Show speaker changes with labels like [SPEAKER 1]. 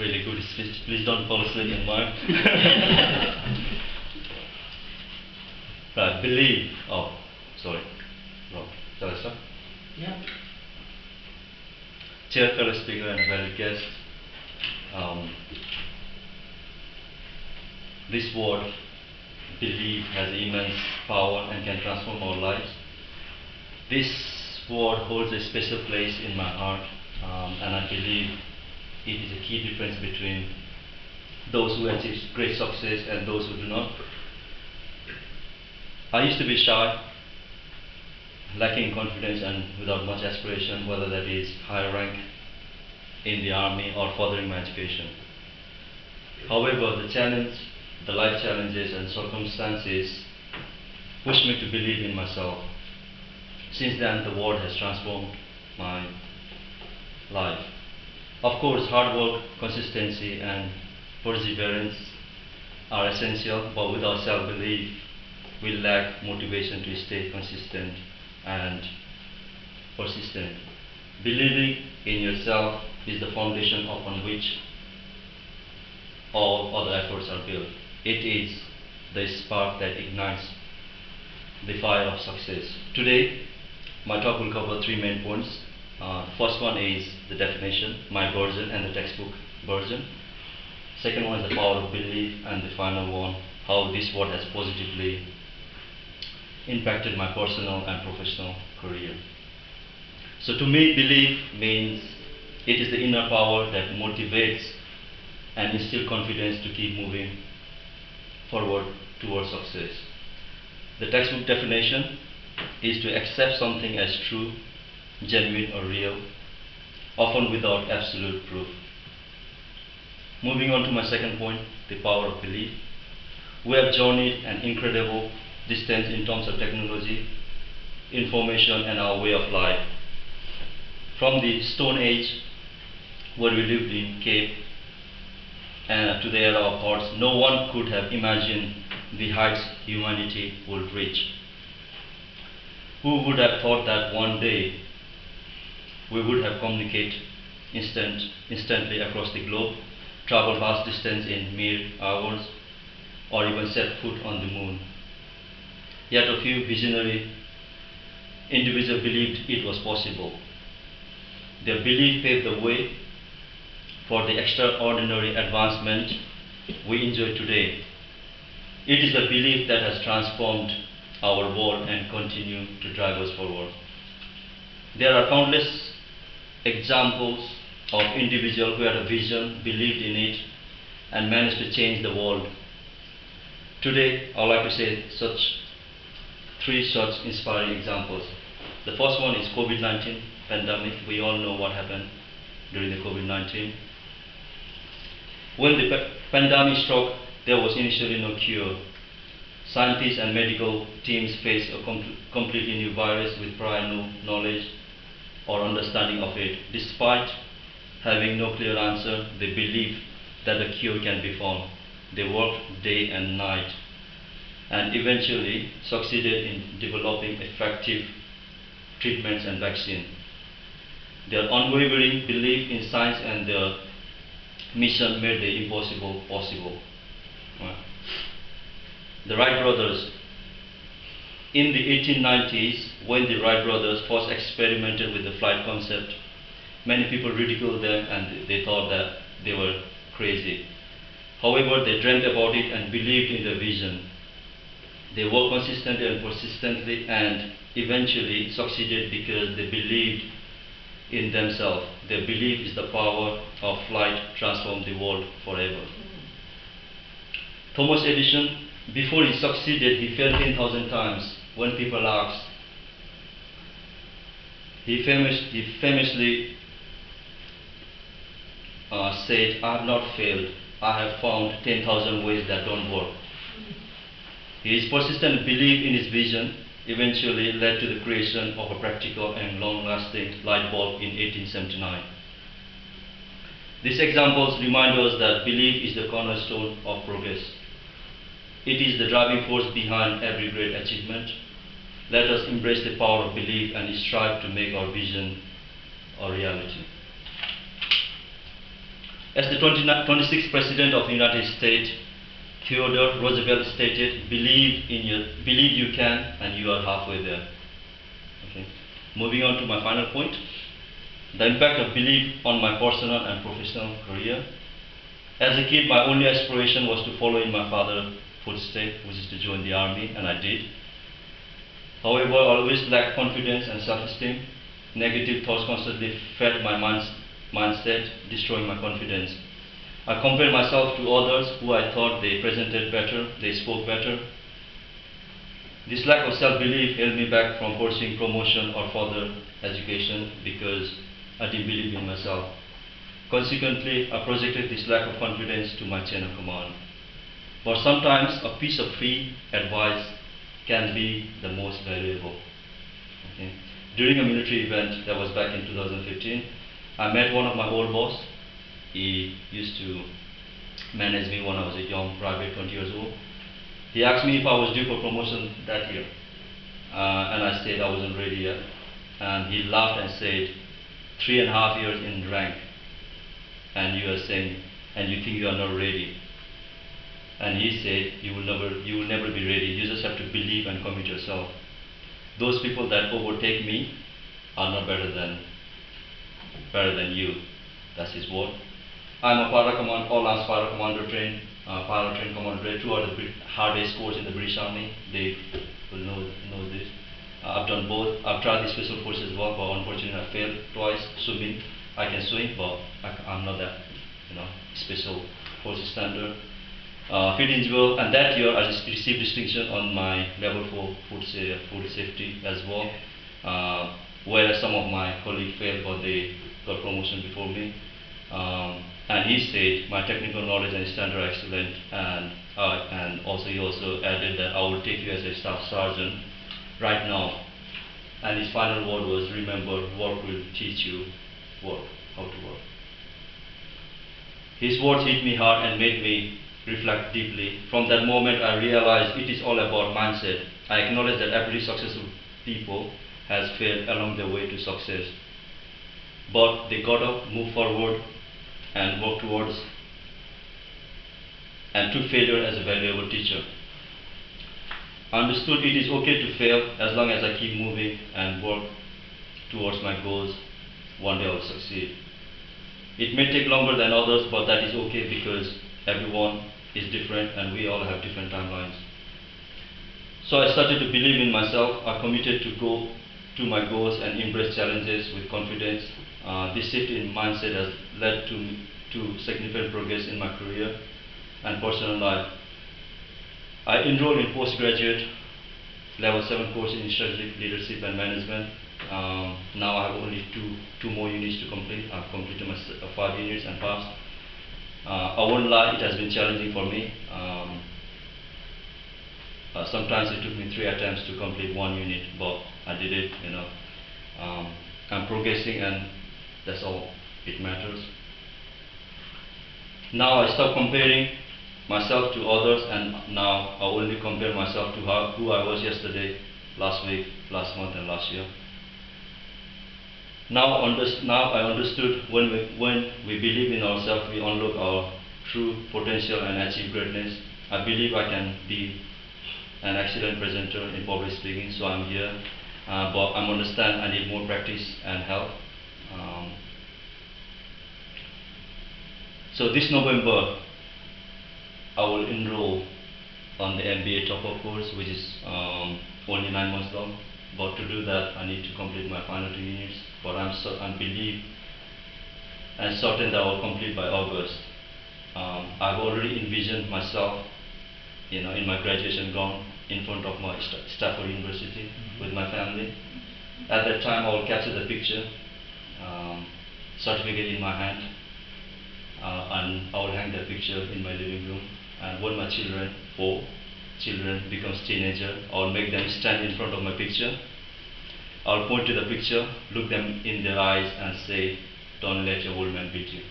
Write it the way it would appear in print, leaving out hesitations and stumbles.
[SPEAKER 1] Really good speech. Please don't fall asleep in mine. Right, believe. Oh, sorry. Wrong. Shall I start?
[SPEAKER 2] Yeah.
[SPEAKER 1] Chair, fellow speaker, and valued guest. This word, believe, has immense power and can transform our lives. This word holds a special place in my heart, and I believe it is a key difference between those who achieve great success and those who do not. I used to be shy, lacking confidence and without much aspiration, whether that is higher rank in the army or furthering my education. However, the life challenges and circumstances pushed me to believe in myself. Since then, the world has transformed my life. Of course, hard work, consistency, and perseverance are essential, but without self-belief, we lack motivation to stay consistent and persistent. Believing in yourself is the foundation upon which all other efforts are built. It is the spark that ignites the fire of success. Today, my talk will cover three main points. The first one is the definition, my version, and the textbook version. Second one is the power of belief, and the final one, how this word has positively impacted my personal and professional career. So to me, belief means it is the inner power that motivates and instills confidence to keep moving forward towards success. The textbook definition is to accept something as true, genuine or real, often without absolute proof. Moving on to my second point, the power of belief. We have journeyed an incredible distance in terms of technology, information, and our way of life. From the Stone Age, where we lived in cave, and to the era of horse, no one could have imagined the heights humanity would reach. Who would have thought that one day we would have communicated instantly across the globe, travel vast distance in mere hours, or even set foot on the moon? Yet a few visionary individuals believed it was possible. Their belief paved the way for the extraordinary advancement we enjoy today. It is a belief that has transformed our world and continue to drive us forward. There are countless examples of individuals who had a vision, believed in it, and managed to change the world. Today, I would like to say three such inspiring examples. The first one is COVID-19 pandemic. We all know what happened during the COVID-19. When the pandemic struck, there was initially no cure. Scientists and medical teams faced a completely new virus with prior no knowledge or understanding of it. Despite having no clear answer, they believed that a cure can be found. They worked day and night and eventually succeeded in developing effective treatments and vaccines. Their unwavering belief in science and their mission made the impossible possible. The Wright brothers. In the 1890s, when the Wright brothers first experimented with the flight concept, many people ridiculed them and they thought that they were crazy. However, they dreamt about it and believed in the vision. They worked consistently and persistently and eventually succeeded because they believed in themselves. Their belief is the power of flight transformed the world forever. Thomas Edison, before he succeeded, he failed 10,000 times. When people asked, he famously said, "I have not failed. I have found 10,000 ways that don't work." His persistent belief in his vision eventually led to the creation of a practical and long-lasting light bulb in 1879. These examples remind us that belief is the cornerstone of progress. It is the driving force behind every great achievement. Let us embrace the power of belief and strive to make our vision a reality. As the 26th President of the United States, Theodore Roosevelt stated, believe you can, and you are halfway there. Okay. Moving on to my final point, the impact of belief on my personal and professional career. As a kid, my only aspiration was to follow in my father's footsteps, which is to join the army, and I did. However, I always lacked confidence and self-esteem. Negative thoughts constantly fed my mindset, destroying my confidence. I compared myself to others who I thought they presented better, they spoke better. This lack of self-belief held me back from pursuing promotion or further education because I didn't believe in myself. Consequently, I projected this lack of confidence to my chain of command. But sometimes a piece of free advice can be the most valuable. Okay. During a military event that was back in 2015, I met one of my old boss. He used to manage me when I was a young private, 20 years old. He asked me if I was due for promotion that year, and I said I wasn't ready yet. And he laughed and said, 3.5 years in rank, and you are saying, and you think you are not ready. And he said, you will never be ready. You just have to believe and commit yourself. Those people that overtake me are not better than you. That's his word. I'm a all-arms para commander trained, para trained commander. Two are the hardest course in the British Army. They will know this. I've done both. I've tried the special forces work, but unfortunately I failed twice. Swimming, I can swim, but I'm not that, special forces standard. Fit individual, and that year I just received distinction on my level 4 food safety as well, whereas some of my colleagues failed, but they got promotion before me. And he said my technical knowledge and standard are excellent, and also he also added that I will take you as a staff sergeant right now. And his final word was, remember, work will teach you how to work. His words hit me hard and made me reflect deeply. From that moment I realized it is all about mindset. I acknowledge that every successful people has failed along the way to success, but they got up, moved forward, and worked towards, and took failure as a valuable teacher. I understood it is okay to fail as long as I keep moving and work towards my goals. One day I will succeed. It may take longer than others, but that is okay because everyone is different and we all have different timelines. So I started to believe in myself. I committed to go to my goals and embrace challenges with confidence. This shift in mindset has led to significant progress in my career and personal life. I enrolled in postgraduate level 7 course in strategic leadership and management. Now I have only two more units to complete. I've completed my 5 units and passed. I won't lie, it has been challenging for me. Sometimes it took me 3 attempts to complete 1 unit, but I did it. I'm progressing, and that's all it matters. Now I stop comparing myself to others, and now I only compare myself to who I was yesterday, last week, last month, and last year. Now I understood when we believe in ourselves, we unlock our true potential and achieve greatness. I believe I can be an excellent presenter in public speaking, so I'm here. But I understand I need more practice and help. So this November, I will enroll on the MBA top-up course, which is only 9 months long. But to do that, I need to complete my final 2 units. But I'm believe and certain that I will complete by August. I've already envisioned myself, in my graduation gown in front of my Stafford University with my family. At that time, I will capture the picture, certificate in my hand, and I will hang the picture in my living room. And when my children becomes teenager, I will make them stand in front of my picture. I will point to the picture, look them in their eyes, and say, "Don't let your old man beat you."